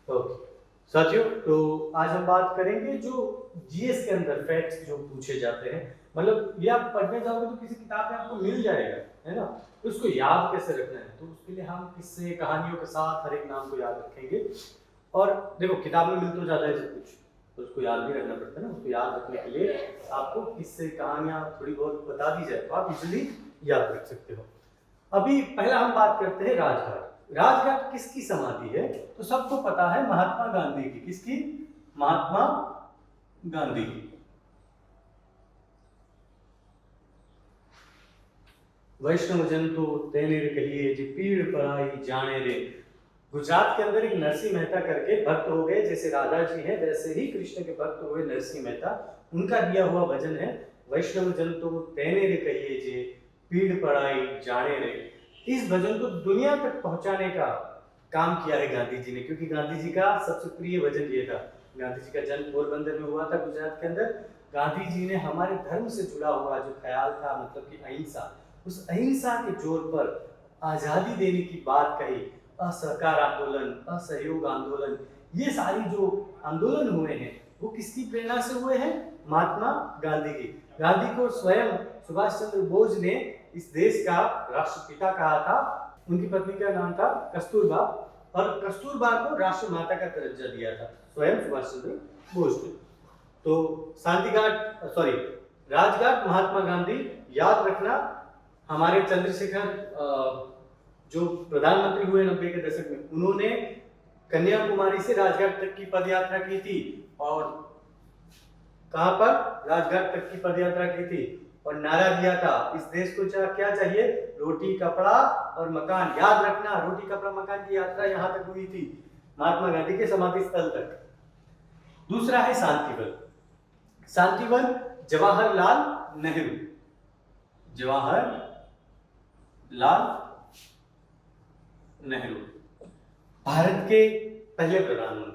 Okay साथियों, तो आज हम बात करेंगे जो जीएस के अंदर फैक्ट्स जो पूछे जाते हैं। मतलब ये आप पढ़ने जाओगे तो किसी किताब में आपको मिल जाएगा, है ना। तो उसको याद कैसे रखना है, तो उसके लिए हम किस्से कहानियों के साथ हर एक नाम को याद रखेंगे। और देखो, किताब में मिल तो जाता है सब कुछ, तो उसको याद भी रखना पड़ता है ना। उसको याद रखने के लिए आपको किस्से कहानियां थोड़ी बहुत बता दी जाए तो आप इजिली याद रख सकते हो। अभी पहला हम बात करते हैं राजघाट। राजघाट किसकी समाधि है? तो सबको पता है, महात्मा गांधी की। किसकी? महात्मा गांधी की। वैष्णव जन तो तेने रे कहिए जी पीड़ पराई जाने रे। गुजरात के अंदर एक नरसिंह मेहता करके भक्त हो गए, जैसे राधा जी हैं वैसे ही कृष्ण के भक्त हुए नरसिंह मेहता। उनका दिया हुआ भजन है, वैष्णव जन तो तेने रे कहिए जे पीड़ पड़ाई जाने रे। इस भजन को दुनिया तक पहुंचाने का काम किया है गांधी जी ने, क्योंकि गांधी जी का सबसे प्रिय भजन ये था। गांधी जी का जन्म पोरबंदर में हुआ था, गुजरात के अंदर। गांधी जी ने हमारे धर्म से जुड़ा हुआ जो ख्याल था, मतलब कि अहिंसा, उस अहिंसा के जोर पर आजादी देने की बात कही। असहकार आंदोलन, असहयोग आंदोलन, ये सारी जो आंदोलन हुए हैं वो किसकी प्रेरणा से हुए हैं? महात्मा गांधी की। गांधी को स्वयं सुभाष चंद्र बोस ने इस देश का राष्ट्रपिता कहा था। उनकी पत्नी का नाम था कस्तूरबा, और कस्तूरबा को राष्ट्रमाता का दर्जा दिया था स्वयं सुभाष चंद्र बोस ने। तो शांति घाट, सॉरी, राजघाट महात्मा गांधी याद रखना। हमारे चंद्रशेखर जो प्रधानमंत्री हुए 90 के दशक में, उन्होंने कन्याकुमारी से राजघाट तक की पदयात्रा की थी। और कहां पर? राजघाट तक की पदयात्रा की थी और नारा दिया था, इस देश को क्या चाहिए? रोटी कपड़ा और मकान। याद रखना, रोटी कपड़ा मकान की यात्रा यहां तक हुई थी, महात्मा गांधी के समाधि स्थल तक। दूसरा है शांतिवन। शांतिवन जवाहरलाल नेहरू, जवाहरलाल नेहरू, भारत के पहले प्रधानमंत्री।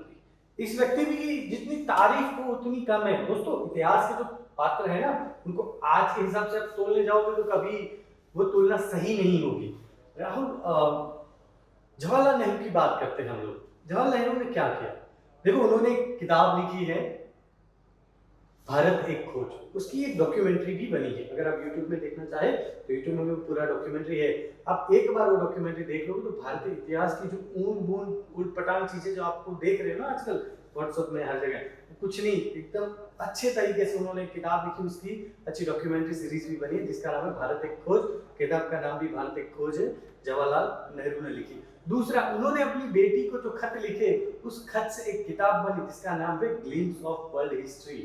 इस व्यक्ति की जितनी तारीफ हो उतनी कम है दोस्तों। इतिहास के जो पात्र है ना, उनको आज के हिसाब से आप तोलने जाओगे तो कभी वो तुलना सही नहीं होगी। राहुल, जवाहरलाल नेहरू की बात करते हैं हम लोग। जवाहरलाल नेहरू ने क्या किया? देखो, उन्होंने एक किताब लिखी है, भारत एक खोज। उसकी एक डॉक्यूमेंट्री भी बनी है। अगर आप YouTube में देखना चाहे तो YouTube में भी पूरा डॉक्यूमेंट्री है। आप एक बार वो डॉक्यूमेंट्री देख लोगे तो भारतीय इतिहास की जो ऊन बूंद उलट पटांग चीजें जो आपको देख रहे हो ना आजकल व्हाट्सएप में हर जगह, कुछ नहीं, एकदम अच्छे तरीके से उन्होंने एक किताब लिखी। उसकी अच्छी डॉक्यूमेंट्री सीरीज भी बनी है जिसका नाम है भारत एक खोज। किताब का नाम भी भारत एक खोज है, जवाहरलाल नेहरू ने लिखी। दूसरा, उन्होंने अपनी बेटी को जो खत लिखे, उस खत से एक किताब बनी जिसका नाम है ग्लिम्स ऑफ वर्ल्ड हिस्ट्री।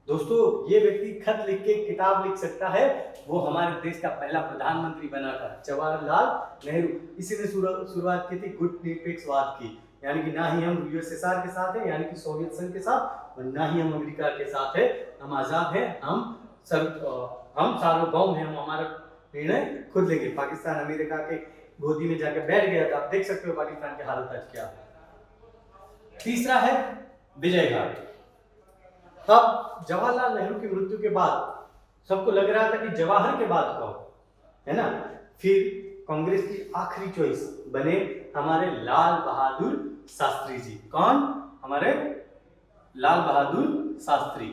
दोस्तों, ये व्यक्ति खत लिख के किताब लिख सकता है, वो हमारे देश का पहला प्रधानमंत्री बना था, जवाहरलाल नेहरू। इसी ने शुरुआत की थी गुट निरपेक्षवाद की, यानी कि ना ही हम यूएसएसआर के साथ है, यानी कि सोवियत संघ के साथ, और ना ही हम अमेरिका के साथ है। हम आजाद हैं, हम सार्वभौम हैं, हम हमारा निर्णय खुद लेंगे। पाकिस्तान अमेरिका के गोदी में जाकर बैठ गया था। आप देख सकते हो पाकिस्तान की हालत आज क्या है। तीसरा है विजय घाट। अब जवाहरलाल नेहरू की मृत्यु के बाद सबको लग रहा था कि जवाहर के बाद कौन, है ना। फिर कांग्रेस की आखिरी चॉइस बने हमारे लाल बहादुर शास्त्री जी। कौन? हमारे लाल बहादुर शास्त्री।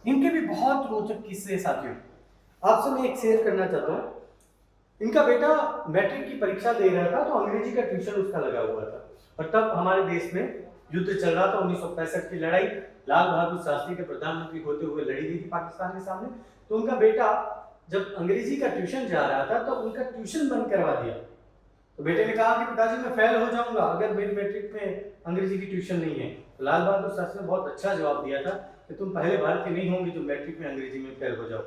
इनके भी बहुत रोचक किस्से साथियों, आपसे मैं एक शेयर करना चाहता हूं। इनका बेटा मैट्रिक की परीक्षा दे रहा था, तो अंग्रेजी का ट्यूशन उसका लगा हुआ था। और तब हमारे देश में युद्ध चल रहा था, 1965 की लड़ाई लाल बहादुर शास्त्री के प्रधानमंत्री होते हुए लड़ी गई थी पाकिस्तान के सामने। तो उनका बेटा जब अंग्रेजी का ट्यूशन जा रहा था तो उनका ट्यूशन बंद करवा दिया। तो बेटे ने कहा कि पिताजी मैं फेल हो जाऊंगा अगर मेरी मैट्रिक में अंग्रेजी की ट्यूशन नहीं है। तो लाल बहादुर शास्त्री ने बहुत अच्छा जवाब दिया था कि तुम पहले भारतीय नहीं होंगे जो मैट्रिक में अंग्रेजी में फेल हो जाओ।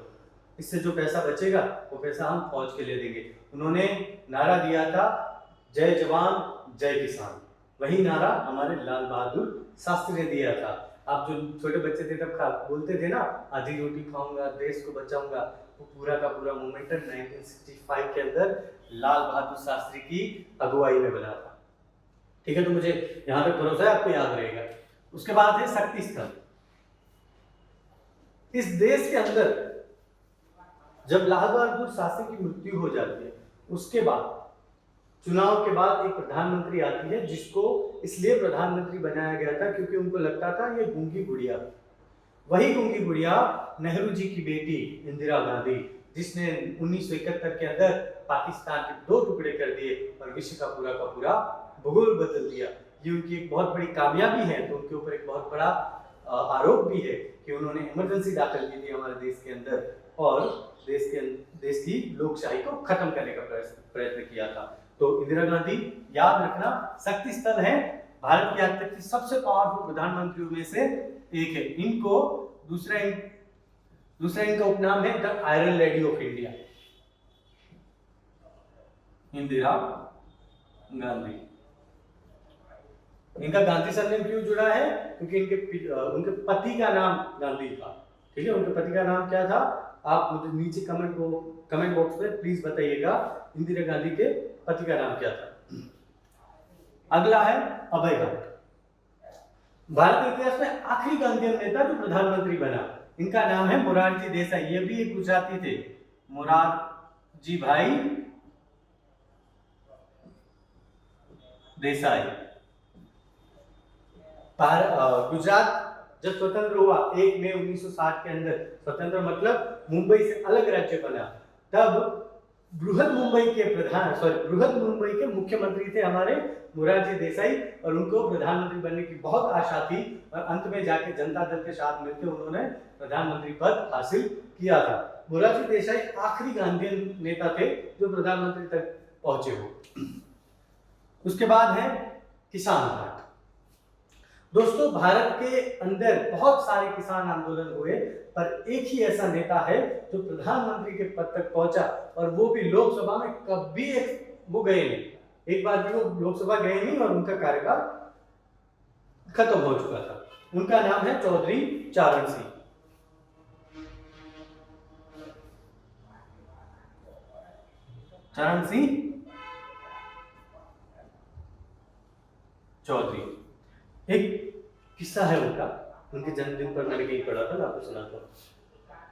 इससे जो पैसा बचेगा वो पैसा हम फौज के लिए देंगे। उन्होंने नारा दिया था, जय जवान जय किसान। वही नारा हमारे लाल बहादुर शास्त्री ने दिया था। आप जो छोटे बच्चे थे तब बोलते थे ना, आधी रोटी खाऊंगा देश को बचाऊंगा, वो पूरा का पूरा मूवमेंट 1965 के अंदर लाल बहादुर शास्त्री की अगुवाई में बना था। ठीक है, तो मुझे यहां तक भरोसा है आपको याद रहेगा। उसके बाद है शक्ति स्थल। इस देश के अंदर जब लाल बहादुर शास्त्री की मृत्यु हो जाती है, उसके बाद चुनाव के बाद एक प्रधानमंत्री आती है, जिसको इसलिए प्रधानमंत्री बनाया गया था क्योंकि उनको लगता था ये गूंगी गुड़िया, वही गूंगी गुड़िया नेहरू जी की बेटी इंदिरा गांधी, जिसने 1971 के अंदर पाकिस्तान के 2 टुकड़े कर दिए और विश्व का पूरा भूगोल बदल दिया। ये उनकी एक बहुत बड़ी कामयाबी है। तो उनके ऊपर एक बहुत बड़ा आरोप भी है कि उन्होंने इमरजेंसी दाखिल की थी हमारे देश के अंदर और देश की लोकशाही को खत्म करने का प्रयत्न किया था। तो इंदिरा गांधी, याद रखना, शक्ति स्थल है, भारत की आज तक की सबसे पावरफुल प्रधानमंत्रियों में से एक है। इनको दूसरा इनका उपनाम है the iron lady of India, Indira Gandhi. इनका गांधी सरनेम क्यों जुड़ा है? क्योंकि उनके पति का नाम गांधी था। ठीक है, उनके पति का नाम क्या था? आप मुझे नीचे कमेंट बॉक्स में प्लीज बताइएगा, इंदिरा गांधी के पति का नाम क्या था। अगला है अभय घाट। भारत के इतिहास में आखिरी गांधीयन नेता जो प्रधानमंत्री बना, इनका नाम है मोरारजी देसाई। ये भी एक गुजराती थे, मोरारजी भाई देसाई। गुजरात जब स्वतंत्र हुआ 1 मई 1960 के अंदर, स्वतंत्र मतलब मुंबई से अलग राज्य बना, तब बृहद मुंबई के मुख्यमंत्री थे हमारे मोरारजी देसाई और उनको प्रधानमंत्री बनने की बहुत आशा थी और अंत में जाके जनता दल के साथ मिलकर उन्होंने प्रधानमंत्री पद हासिल किया था। मोरारजी देसाई आखिरी गांधीयन नेता थे जो प्रधानमंत्री तक पहुंचे हो। उसके बाद है किसान घाट। दोस्तों, भारत के अंदर बहुत सारे किसान आंदोलन हुए, पर एक ही ऐसा नेता है जो प्रधानमंत्री के पद तक पहुंचा और वो भी लोकसभा में कभी वो गए नहीं, एक बार भी वो लोकसभा गए नहीं और उनका कार्यकाल खत्म हो चुका था। उनका नाम है चौधरी चरण सिंह। चरण सिंह चौधरी। एक किस्सा है उनका, उनके जन्मदिन पर मैंने कहीं पढ़ा था ना, आपको सुनाता हूँ।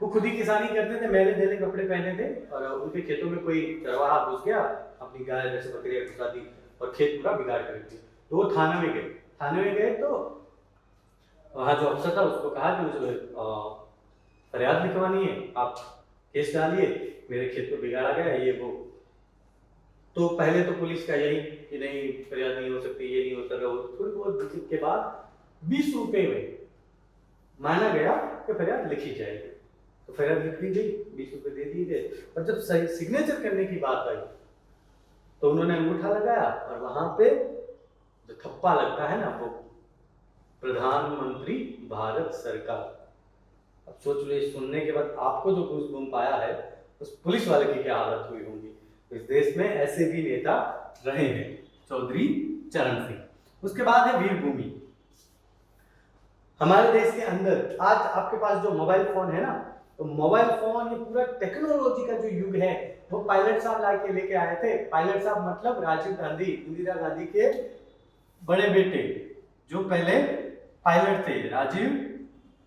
वो खुद ही किसानी करते थे, मैले धेले कपड़े पहने थे और उनके खेतों में कोई चरवाहा घुस गया, अपनी गाय जैसे बकरियां घुसा दी और खेत पूरा बिगाड़ कर दी। तो वो थाने में गए तो वहाँ जो अफसर था उसको कहा कि मुझे फरियाद लिखवानी है, आप केस डालिए, मेरे खेत को बिगाड़ा गया है, ये वो। तो पहले तो पुलिस का यही कि नहीं फरियाद नहीं हो सकती, ये नहीं हो सकता। थोड़ी बहुत के बाद 20 रुपए में माना गया कि फरियाद लिखी जाएगी। तो फरियाद लिख दी गई, 20 रुपए दे दिए गए। और जब सिग्नेचर करने की बात आई तो उन्होंने अंगूठा लगाया और वहां पे जो थप्पा लगता है ना, वो प्रधानमंत्री भारत सरकार। अब सोच लो, सुनने के बाद आपको जो गूज़बम्प आया है, उस पुलिस वाले की क्या हालत हुई होगी। इस देश में ऐसे भी नेता रहे हैं, चौधरी चरण सिंह। उसके बाद है वीर भूमि। हमारे देश के अंदर आज आपके पास जो मोबाइल फोन है ना, तो मोबाइल फोन, ये पूरा टेक्नोलॉजी का जो युग है, वो पायलट साहब ला के लेके आए थे। पायलट साहब मतलब राजीव गांधी, इंदिरा गांधी के बड़े बेटे, जो पहले पायलट थे, राजीव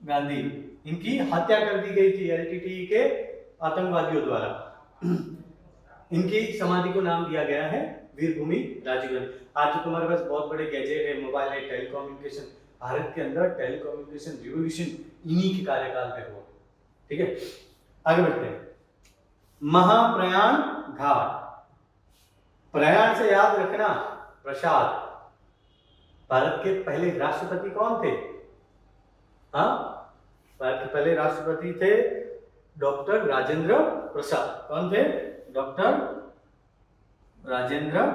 गांधी। इनकी हत्या कर दी गई थी एलटीटीई के आतंकवादियों द्वारा। इनकी समाधि को नाम दिया गया है वीरभूमि राजीव गांधी। आज तो तुम्हारे पास बहुत बड़े गैजेट है, मोबाइल है, टेलीकम्युनिकेशन, भारत के अंदर टेलीकम्युनिकेशन रिवॉल्यूशन इन्हीं के कार्यकाल में हुआ। ठीक है, आगे बढ़ते हैं। महाप्रयाण घाट। प्रयाण से याद रखना प्रसाद। भारत के पहले राष्ट्रपति कौन थे? हाँ, भारत के पहले राष्ट्रपति थे डॉक्टर राजेंद्र प्रसाद। कौन थे? डॉक्टर राजेंद्र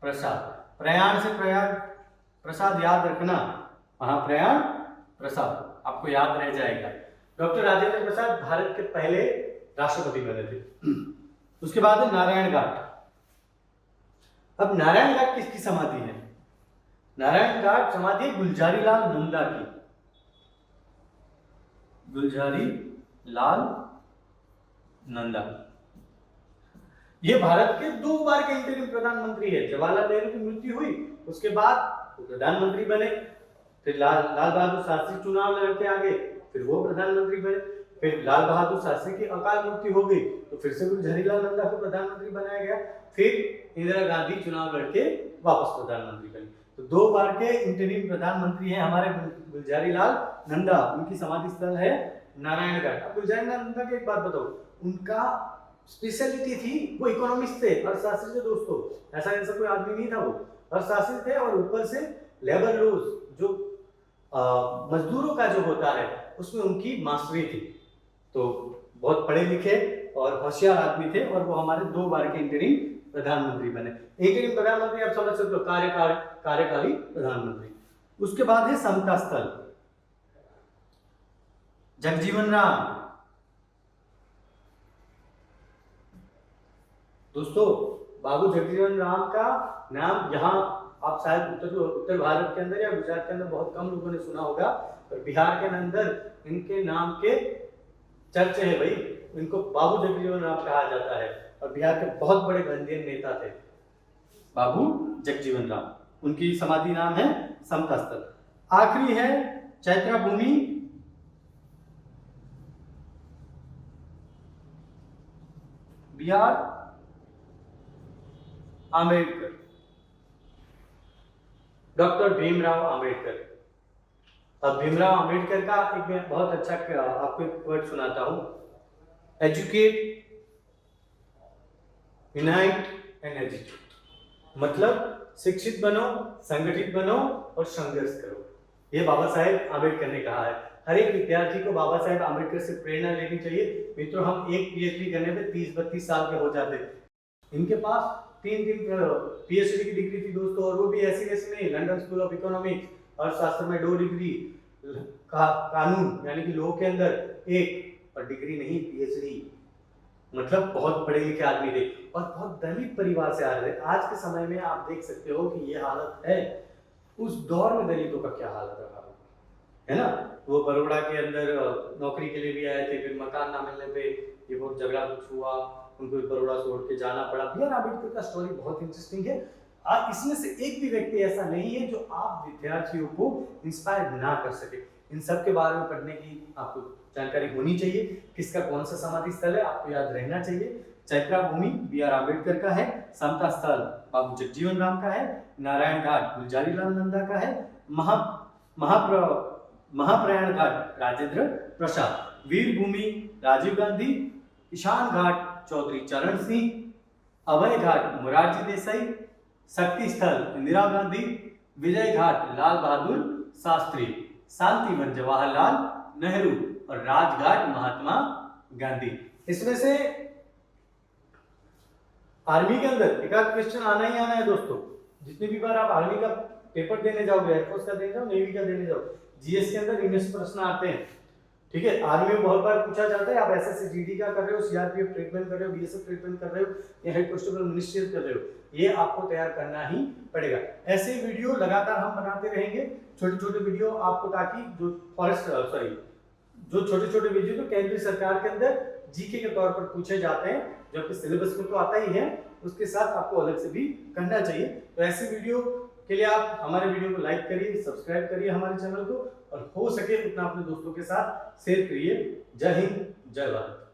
प्रसाद। प्रयाण से प्रसाद याद रखना, महाप्रयाण प्रसाद आपको याद रह जाएगा। डॉक्टर राजेंद्र प्रसाद भारत के पहले राष्ट्रपति बने थे। उसके बाद है नारायण घाट। अब नारायण घाट किसकी समाधि है? नारायण घाट समाधि गुलजारी लाल नंदा की। गुलजारी लाल नंदा, ये भारत के 2 बार के इंटरिम प्रधानमंत्री है। जवाहरलाल नेहरू की मृत्यु हुई, उसके बाद वो प्रधानमंत्री बने, फिर लाल बहादुर शास्त्री चुनाव लड़ते आगे, फिर वो प्रधानमंत्री बने। फिर लाल बहादुर शास्त्री की अकाल मृत्यु हो गई तो फिर से गुलजारीलाल नंदा को प्रधानमंत्री बनाया गया। फिर इंदिरा गांधी चुनाव लड़के वापस प्रधानमंत्री बनी। तो 2 बार के इंटरिम प्रधानमंत्री हैं हमारे गुलजारीलाल नंदा। उनकी समाधि स्थल है नारायणगढ़। अब गुलजारीलाल नंदा की एक बात बताओ, उनका स्पेशलिटी थी वो इकोनॉमिस्ट थे, अर्थशास्त्री थे दोस्तों। ऐसा कोई आदमी नहीं था, वो अर्थशास्त्री थे और ऊपर से लेबर लॉज जो मजदूरों का जो होता है उसमें उनकी मास्टरी थी। तो बहुत पढ़े लिखे और होशियार आदमी थे और वो हमारे 2 बार के इंटरिम प्रधानमंत्री बने। इंटरिम प्रधानमंत्री आप समझ सकते हो, कार्यकारी प्रधानमंत्री। उसके बाद है समता स्थल, जगजीवन राम। दोस्तों बाबू जगजीवन राम का नाम यहाँ आप शायद उत्तर भारत के अंदर या गुजरात के अंदर बहुत कम लोगों ने सुना होगा, पर बिहार के अंदर इनके नाम के चर्चे है भाई। इनको बाबू जगजीवन राम कहा जाता है और बिहार के बहुत बड़े गांधीयन नेता थे बाबू जगजीवन राम। उनकी समाधि नाम है समता स्थल। आखिरी है चैत्रा भूमि, बिहार आम्बेडकर, डॉक्टर भीमराव आम्बेडकर। अब भीमराव आम्बेडकर का एक मैं बहुत अच्छा आपको एक वर्ड सुनाता हूं, एजुकेट, यूनाइट एंड एजुकेट। मतलब शिक्षित बनो, संगठित बनो और संघर्ष करो। ये बाबा साहेब आम्बेडकर ने कहा है। हर एक विद्यार्थी को बाबा साहेब आम्बेडकर से प्रेरणा लेनी चाहिए। मित्रों हम एक पीएचडी करने में 30-32 साल के हो जाते। इनके पास 3 पीएचडी की डिग्री थी दोस्तों, और वो भी ऐसी नहीं, लंदन स्कूल ऑफ इकोनॉमिक्स, अर्थशास्त्र में 2 डिग्री, कानून यानी कि लॉ के अंदर 1 और डिग्री नहीं पीएचडी। मतलब बहुत पढ़े लिखे आदमी थे और बहुत दलित परिवार से आ रहे थे। आज के समय में आप देख सकते हो कि ये हालत है, उस दौर में दलितों का क्या हालत रहा है ना। वो बड़ौदा के अंदर नौकरी के लिए भी आए थे, फिर मकान ना मिलने पे ये बहुत झगड़ा कुछ हुआ, उनको बड़ौदा छोड़ के जाना पड़ा। बी आर अम्बेडकर का स्टोरी बहुत इंटरेस्टिंग है। और इसमें से एक भी व्यक्ति ऐसा नहीं है जो आप विद्यार्थियों को इंस्पायर ना कर सके। इन सब के बारे में पढ़ने की आपको जानकारी होनी चाहिए। किसका कौन सा समाधि स्थल है आपको याद रहना चाहिए। चैत्रा भूमि बी आर अम्बेडकर का है, समता स्थल बाबू जगजीवन राम का है, नारायण घाट गुलजारीलाल नंदा का है, महाप्रयाण घाट राजेंद्र प्रसाद, वीर भूमि राजीव गांधी, ईशान घाट चौधरी चरण सिंह, अभय घाट मोरारजी देसाई, शक्ति स्थल इंदिरा गांधी, विजय घाट लाल बहादुर शास्त्री, शांतिवन जवाहरलाल नेहरू और राजघाट महात्मा गांधी। इसमें से आर्मी के अंदर एक आध क्वेश्चन आना ही आना है दोस्तों। जितनी भी बार आप आर्मी का पेपर देने जाओगे, एयरफोर्स का देने जाओ, नेवी का देने जाओ, जीएस के अंदर इनमें से प्रश्न आते हैं। ठीक है, आर्मी में बहुत बार पूछा जाता है आप एसएससी जीडी का कर रहे हो, सीआरपीएफ ट्रीटमेंट कर रहे हो, बीएसएफ ट्रीटमेंट कर रहे हो या हेड कांस्टेबल मिनिस्ट्री कर रहे हो, ये आपको तैयार करना ही पड़ेगा। ऐसे वीडियो लगातार हम बनाते रहेंगे, छोटे छोटे वीडियो आपको, ताकि जो छोटे छोटे वीडियो तो केंद्रीय सरकार के अंदर जीके के तौर पर पूछे जाते हैं, जो आपके सिलेबस में तो आता ही है, उसके साथ आपको अलग से भी करना चाहिए। तो ऐसे वीडियो के लिए आप हमारे वीडियो को लाइक करिए, सब्सक्राइब करिए हमारे चैनल को, और हो सके उतना अपने दोस्तों के साथ शेयर करिए। जय हिंद, जय भारत।